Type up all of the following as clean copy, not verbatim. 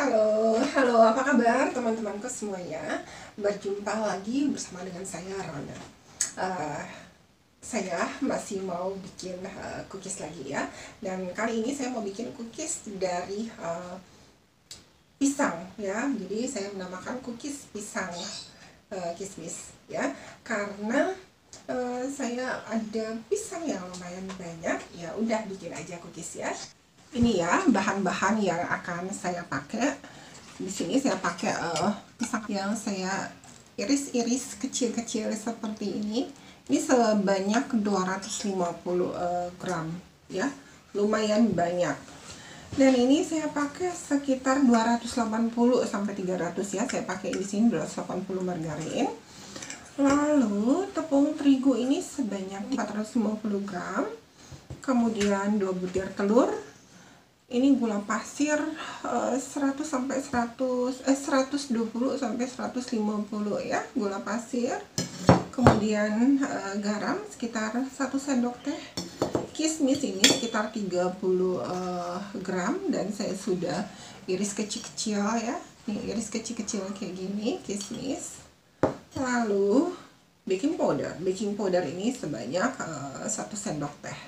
Halo, apa kabar teman-temanku semuanya? Berjumpa lagi bersama dengan saya, Rona. Eh, saya masih mau bikin cookies lagi ya. Dan kali ini saya mau bikin cookies dari pisang ya. Jadi saya menamakan cookies pisang kismis ya. Karena saya ada pisang yang lumayan banyak, ya udah bikin aja cookies ya. Ini ya bahan-bahan yang akan saya pakai. Di sini saya pakai pisang yang saya iris-iris kecil-kecil seperti ini. Ini sebanyak 250 gram ya, lumayan banyak. Dan ini saya pakai sekitar 280 sampai 300 ya. Saya pakai di sini 280 margarin. Lalu tepung terigu ini sebanyak 450 gram. Kemudian 2 butir telur. Ini gula pasir 100 sampai 120 sampai 150 ya, gula pasir. Kemudian garam sekitar 1 sendok teh. Kismis ini sekitar 30 gram dan saya sudah iris kecil-kecil ya. Nih, iris kecil-kecil kayak gini kismis. Lalu baking powder ini sebanyak 1 sendok teh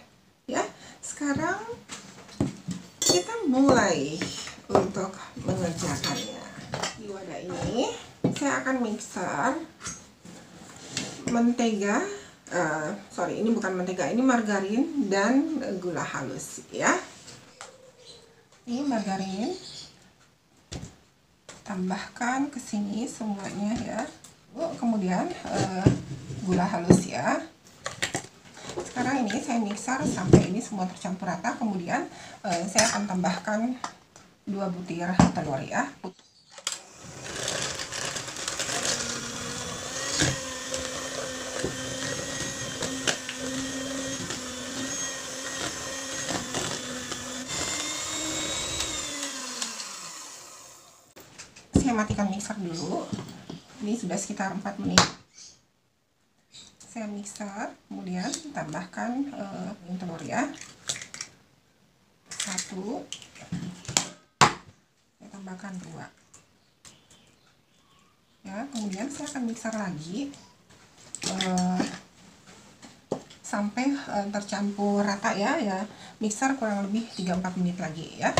ya. Sekarang kita mulai untuk mengerjakannya. Di wadah ini saya akan mixer mentega, ini bukan mentega, ini margarin dan gula halus ya. Ini margarin, tambahkan ke sini semuanya ya. Kemudian gula halus ya. Sekarang ini saya mixer sampai ini semua tercampur rata. Kemudian saya akan tambahkan 2 butir telur ya. Saya matikan mixer dulu. Ini sudah sekitar 4 menit. Saya mixer, kemudian tambahkan telur ya. 1, saya tambahkan 2 ya. Kemudian saya akan mixer lagi sampai tercampur rata ya. Mixer kurang lebih 3-4 menit lagi ya.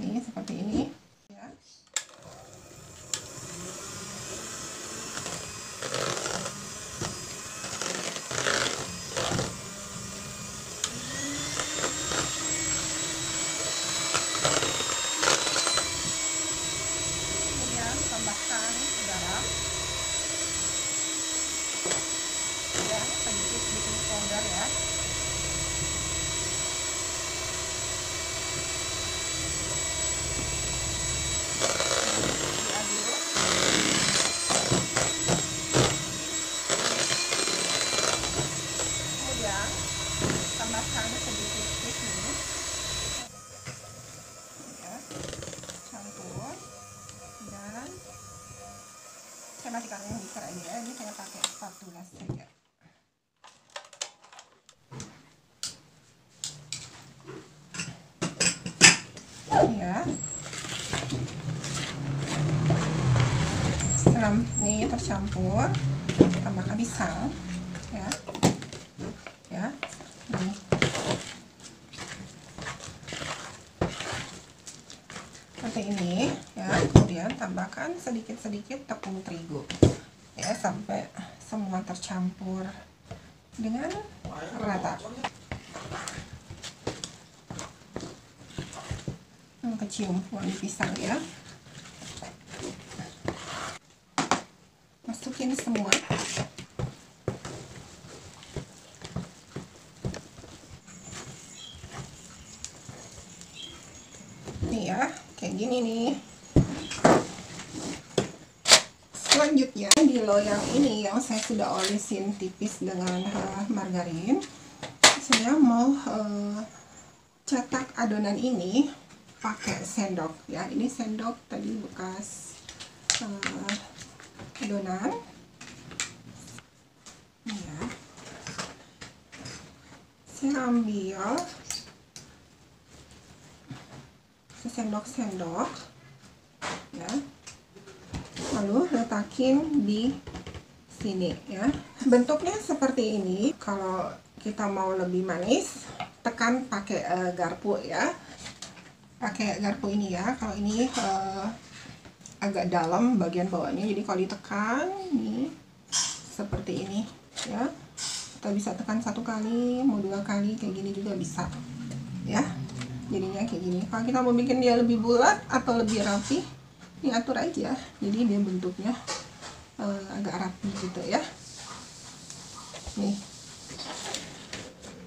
Ini seperti ini ya. Tambahkan garam dan sedikit baking powder ya. Diaduk. Kemudian tambahkan sedikit kismis ya, campur. Dan saya matikan mixer aja ya. Ini saya pakai spatula saja ya. Setelah ini tercampur, tambahkan pisang ya. Ini seperti ini ya. Kemudian tambahkan sedikit-sedikit tepung terigu ya, sampai semua tercampur dengan rata. Kecium wangi pisang ya. Masukin semua. Nih ya, kayak gini nih. Selanjutnya di loyang ini yang saya sudah olesin tipis dengan margarin, saya mau cetak adonan ini pakai sendok ya. Ini sendok tadi bekas adonan ya. Saya ambil sesendok-sendok ya. Lalu letakin di sini ya. Bentuknya seperti ini. Kalau kita mau lebih manis, tekan pakai garpu ya. Pakai garpu ini ya. Kalau ini agak dalam bagian bawahnya, jadi kalau ditekan nih seperti ini ya. Kita bisa tekan 1 kali, mau 2 kali, kayak gini juga bisa ya. Jadinya kayak gini. Kalau kita mau bikin dia lebih bulat atau lebih rapi, ini atur aja, jadi dia bentuknya agak rapi gitu ya. Nih,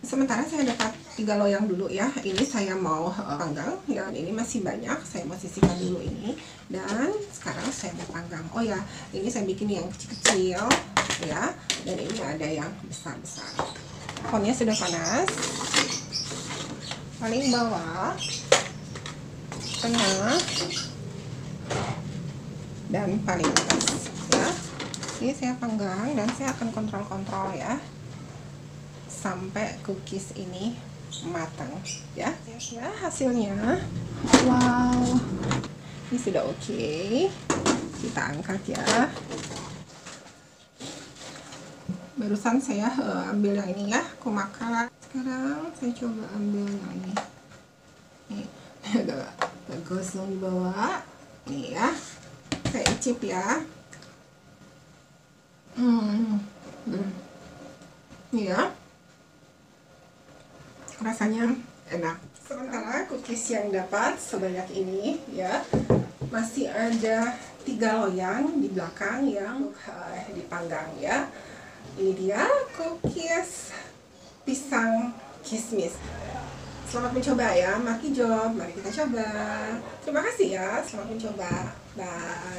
sementara saya dapat 3 loyang dulu ya. Ini saya mau panggang ya. Ini masih banyak, saya mau sisihkan dulu ini. Dan sekarang saya mau panggang. Oh ya, ini saya bikin yang kecil-kecil ya. Dan ini ada yang besar-besar. Apinya sudah panas. Paling bawah, tengah, dan paling atas ya. Ini saya panggang dan saya akan kontrol ya sampai cookies ini matang ya. Ya, hasilnya wow, ini sudah oke. Kita angkat ya. Barusan saya ambil yang ini ya, aku makan. Sekarang saya coba ambil yang ini. Nih, agak gosong di bawah. Nih ya, saya icip ya. Nih ya, rasanya enak. Sementara cookies yang dapat sebanyak ini ya, masih ada 3 loyang di belakang yang dipanggang ya. Ini dia cookies pisang kismis. Selamat mencoba ya, Maki Job. Mari kita coba. Terima kasih ya, selamat mencoba. Bye.